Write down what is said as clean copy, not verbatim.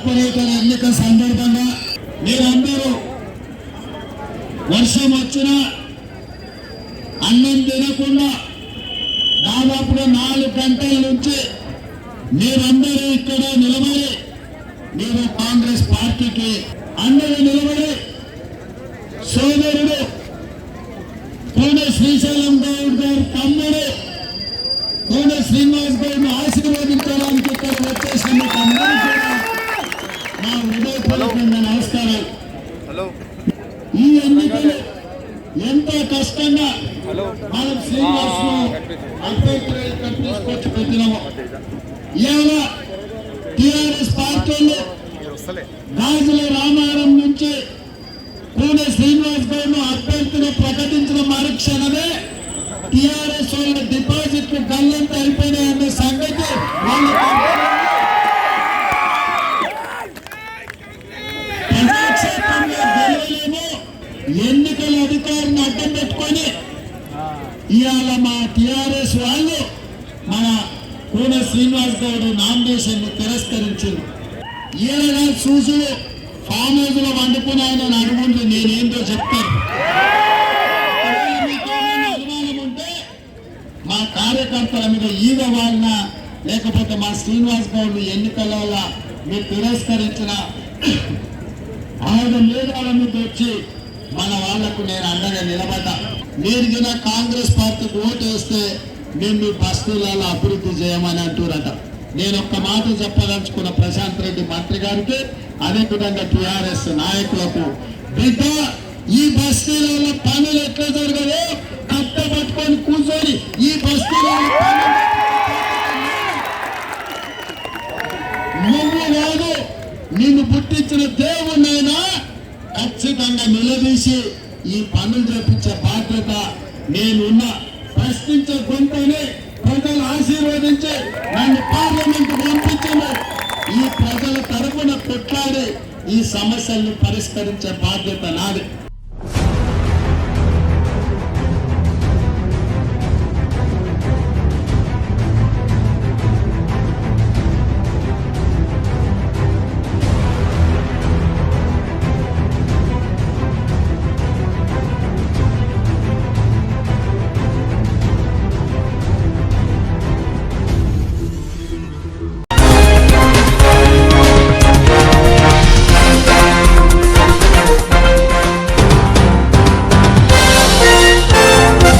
Corporator ఎన్నిక సందర్భంగా మీరందరూ వర్షం వచ్చినా అన్నం తినకుండా దాదాపుగా 4 గంటల నుంచి మీరందరూ ఇక్కడ నిలబడి మీరు కాంగ్రెస్ పార్టీకి అందరూ నిలబడి సోదరుడు కోనే శ్రీశైలం గౌడ్ గారు తమ్ముడు కోనే శ్రీనివాస్ గౌడ్ను ఆశీర్వదించడానికి ఇక్కడ వచ్చేసిన అందరూ కూడా నా హృదయపూర్వకంగా నమస్కారాలు. ఈ ఎన్నికలు ఎంతో కష్టంగా మనం శ్రీనివాస్ అభ్యర్థులు తీసుకొచ్చి పెట్టినాము. ఇవాళ టిఆర్ఎస్ పార్టీలు గాజుల రామారం నుంచి కోనే శ్రీనివాస్ గౌడ్ను అభ్యర్థులు ప్రకటించిన మరుక్షణమే టిఆర్ఎస్ వాళ్ళ డిపాజిట్లు గల్లంతా అయిపోయినాయన్న సంగతి ప్రజాక్షేత్రంలో గెలవలేము. ఎన్నికల అధికారిని అడ్డం పెట్టుకొని ఇవాళ మా టిఆర్ఎస్ వాళ్ళు మన కోనే శ్రీనివాస్ గౌడ్ నామినేషన్ తిరస్కరించింది. ఈయన చూసి ఫామ్ హౌస్ లో వండుకుని ఆయన అడుగుంటే నేనేంటో చెప్తాను. అనుమానం ఉంటే మా కార్యకర్తల మీద ఈగ వాళ్ళ లేకపోతే మా శ్రీనివాస్ గౌడ్ ఎన్నికల మీరు తిరస్కరించిన 6 మేధాల మీద వచ్చి మన వాళ్లకు నేను అండగా నిలబడ్డా. మీరు కింద కాంగ్రెస్ పార్టీకి ఓటు వేస్తే మేము మీ బస్తీలలో అభివృద్ధి చేయమని అంటున్నారట. నేను ఒక్క మాట చెప్పదలుచుకున్న ప్రశాంత్ రెడ్డి మంత్రి గారికి, అదే విధంగా టిఆర్ఎస్ నాయకులకు, బిడ్డ ఈ బస్తీలలో పనులు ఎట్లా జరగవో కట్ట పట్టుకొని కూర్చొని ఈ బస్తీలలో నువ్వు కాదు నిన్ను పుట్టించిన దేవునైనా ఖచ్చితంగా నిలదీసి ఈ పనులు చేపించే బాధ్యత నేనున్నా. ప్రశ్నించే గొంతుని ప్రజలు ఆశీర్వదించి నన్ను పార్లమెంట్ పంపించను. ఈ ప్రజల తరపున కొట్లాడి ఈ సమస్యలను పరిష్కరించే బాధ్యత నాది.